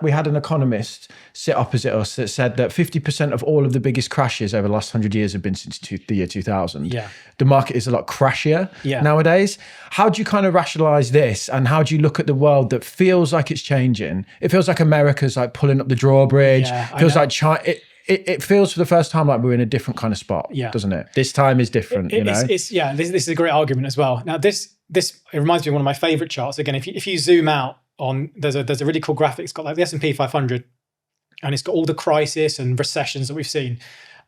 We had an economist sit opposite us that said that 50% of all of the biggest crashes over the last 100 years have been since the year 2000. Yeah. The market is a lot crashier nowadays. How do you kind of rationalize this? And how do you look at the world that feels like it's changing? It feels like America's like pulling up the drawbridge. It feels like China. It feels for the first time like we're in a different kind of spot, doesn't it? This time is different, you know? This is a great argument as well. Now, it reminds me of one of my favorite charts. Again, if you zoom out on, there's a really cool graphic. It's got like the S&P 500, and it's got all the crisis and recessions that we've seen.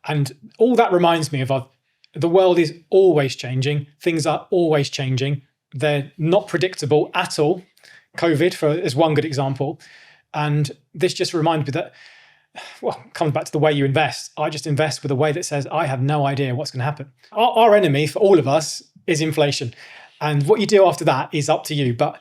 And all that reminds me of the world is always changing. Things are always changing. They're not predictable at all. COVID is one good example. And this just reminds me that, well, it comes back to the way you invest. I just invest with a way that says, I have no idea what's going to happen. Our enemy for all of us is inflation. And what you do after that is up to you. But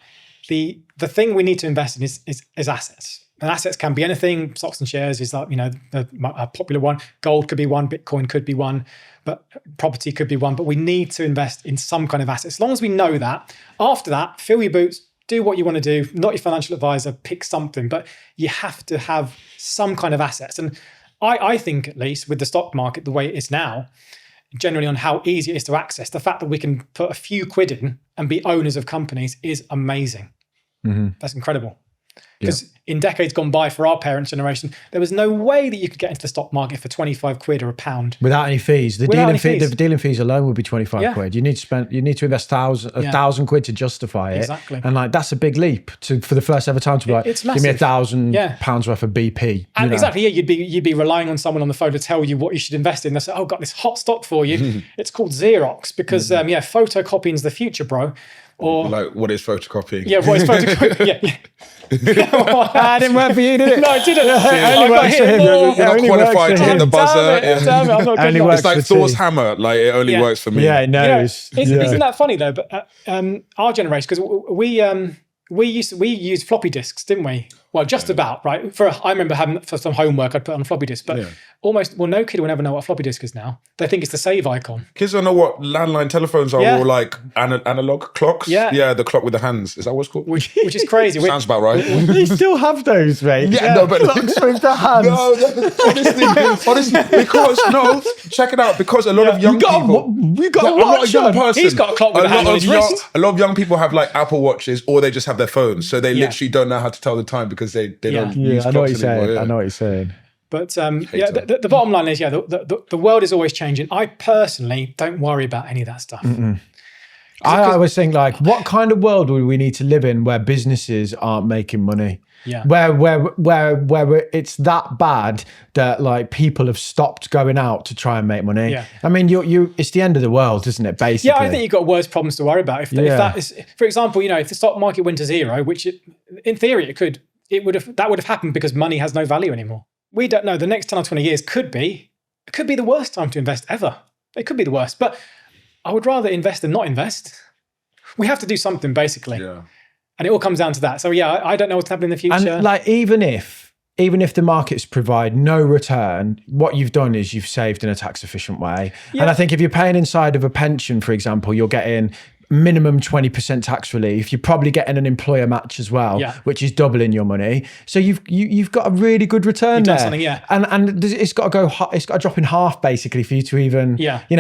the thing we need to invest in is assets. And assets can be anything. Stocks and shares is like, a popular one. Gold could be one. Bitcoin could be one. But property could be one. But we need to invest in some kind of asset. As long as we know that, after that, fill your boots, do what you want to do, not your financial advisor, pick something, but you have to have some kind of assets. And I think, at least with the stock market, the way it is now, generally on how easy it is to access, the fact that we can put a few quid in and be owners of companies is amazing. That's incredible. Because in decades gone by for our parents' generation, there was no way that you could get into the stock market for 25 quid or a pound. Without any fees. The dealing fees alone would be 25 quid. You need to invest a thousand quid to justify it. Exactly. And like, that's a big leap for the first ever time to be like, it's give me £1,000 worth of BP. And exactly, you'd be relying on someone on the phone to tell you what you should invest in. They say, oh, I've got this hot stock for you. It's called Xerox because, photocopying's the future, bro. Or like, what is photocopying? Yeah, what is photocopying? I didn't work for you, did it? No, it didn't. You're not qualified to hit the buzzer. Damn it, I'm not good enough. It's like Thor's hammer. Like, it only works for me. Yeah, it knows. Isn't that funny though? But our generation, because we used floppy disks, didn't we? Well, just about, right? I remember having, for some homework, I'd put on a floppy disk, but no kid will ever know what a floppy disk is now. They think it's the save icon. Kids don't know what landline telephones are, or like analog clocks. Yeah, the clock with the hands. Is that what it's called? Which is crazy. Sounds about right. You still have those, mate. Yeah, no, but clocks with the hands. Honestly, because check it out. Because a lot of young people, you got a I'm not a young watch. person. He's got a clock with a hand on his wrist. A lot of young people have like Apple Watches, or they just have their phones, so they literally don't know how to tell the time because they don't use I know what clocks you're anymore. saying. I know what you're saying. But the bottom line is, the world is always changing. I personally don't worry about any of that stuff. I was saying, like, what kind of world would we need to live in where businesses aren't making money? Yeah. Where it's that bad that like people have stopped going out to try and make money. Yeah. I mean, it's the end of the world, isn't it? Basically. Yeah, I think you've got worse problems to worry about. If that is, for example, if the stock market went to zero, which in theory that would have happened because money has no value anymore. We don't know. The next 10 or 20 years could be the worst time to invest ever. It could be the worst, but I would rather invest than not invest. We have to do something, basically. Yeah. And it all comes down to that. So I don't know what's happening in the future. And like, even if the markets provide no return, what you've done is you've saved in a tax efficient way. Yeah. And I think if you're paying inside of a pension, for example, you're getting minimum 20% tax relief. You're probably getting an employer match as well, which is doubling your money. So you've got a really good return there. Something, and it's got to drop in half basically for you to even,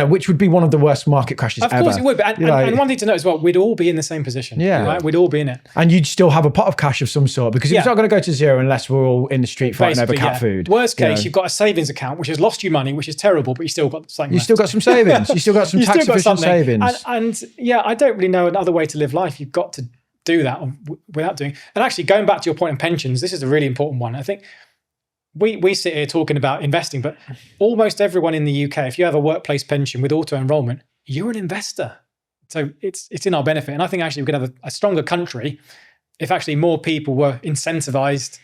which would be one of the worst market crashes ever. Of course it would, but and one thing to note as well, we'd all be in the same position. Yeah, right? We'd all be in it, and you'd still have a pot of cash of some sort because it's not going to go to zero unless we're all in the street fighting over cat food. Worst case, you've got a savings account which has lost you money, which is terrible, but you still got something. You still got some savings. You still got some tax efficient savings. And I don't really know another way to live life. You've got to do that without doing. And actually, going back to your point on pensions, this is a really important one. I think we sit here talking about investing, but almost everyone in the UK, if you have a workplace pension with auto enrollment, you're an investor. So it's in our benefit. And I think actually we could have a stronger country if actually more people were incentivized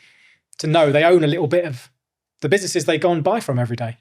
to know they own a little bit of the businesses they go and buy from every day.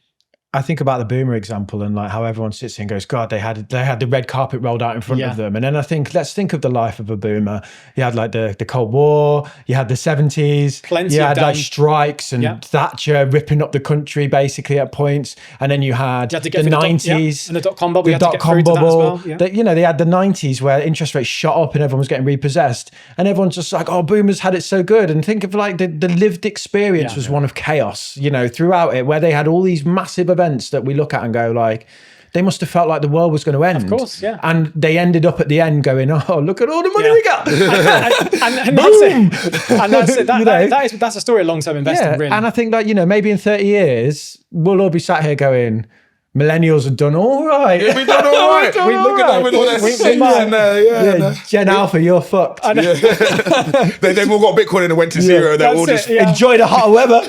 I think about the boomer example and like how everyone sits here and goes, God, they had the red carpet rolled out in front of them. And then I think, let's think of the life of a boomer. You had like the Cold War, you had the 70s, you had like strikes and Thatcher ripping up the country basically at points. And then you had the 90s. And the dot-com bubble. The dot-com bubble. They had the 90s where interest rates shot up and everyone was getting repossessed. And everyone's just like, oh, boomers had it so good. And think of like the lived experience was one of chaos, you know, throughout it, where they had all these massive events that we look at and go like, they must have felt like the world was going to end. Of course, yeah. And they ended up at the end going, oh, look at all the money we got. and that's it. And that's it. That's a story of long-term investing, really. And I think that, you know, maybe in 30 years, we'll all be sat here going, millennials have done all right. Yeah, we've done all right. We look at them with all that shit in there. Gen Alpha, you're fucked. They've all got Bitcoin and it went to zero. They're all just enjoy the hotter weather.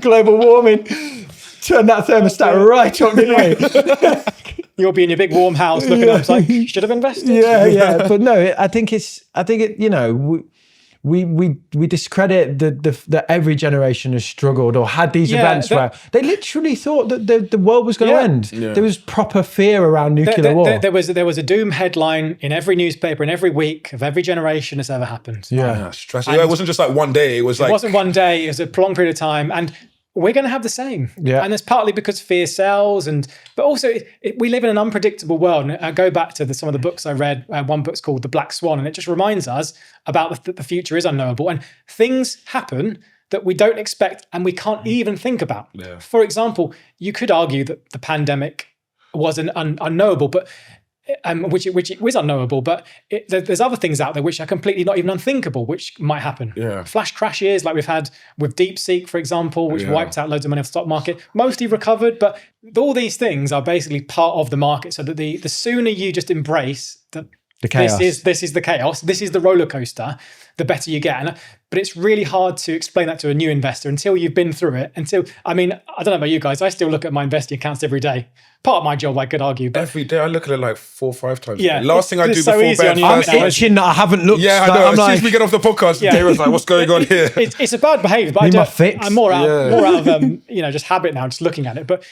Global warming. Turn that thermostat right up, didn't we? You'll be in your big warm house looking at it like, you should have invested. Yeah. But no, I think it, you know, we discredit that every generation has struggled or had these events where they literally thought that the world was going to end. Yeah. There was proper fear around nuclear war. There was a doom headline in every newspaper in every week of every generation that's ever happened. Yeah, stressful. It wasn't just like one day. It wasn't one day. It was a prolonged period of time. And we're going to have the same. Yeah. And it's partly because fear sells, but also we live in an unpredictable world. And I go back to some of the books I read. One book's called The Black Swan, and it just reminds us about the future is unknowable. And things happen that we don't expect and we can't even think about. Yeah. For example, you could argue that the pandemic was unknowable, but which it was unknowable, but there's other things out there which are completely not even unthinkable, which might happen. Yeah. Flash crashes like we've had with DeepSeek, for example, which wiped out loads of money off the stock market, mostly recovered, but all these things are basically part of the market, so that the sooner you just embrace that the chaos. This is the chaos, this is the roller coaster, the better you get. But it's really hard to explain that to a new investor until you've been through it. I don't know about you guys, I still look at my investing accounts every day. Part of my job, I could argue. But every day, I look at it like 4 or 5 times. Yeah, last thing I do so before bed. I'm itching that I haven't looked. Yeah, I know. As soon as we get off the podcast, David's like, "What's going on here?" It's a bad behaviour, but I'm more out of just habit now, just looking at it. But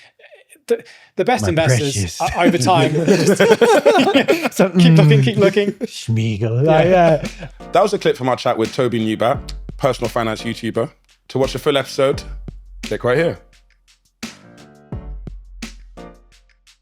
the best investors over time keep looking. Schmiegel. That was a clip from our chat with Toby Newbatt, personal finance YouTuber. To watch the full episode, click right here.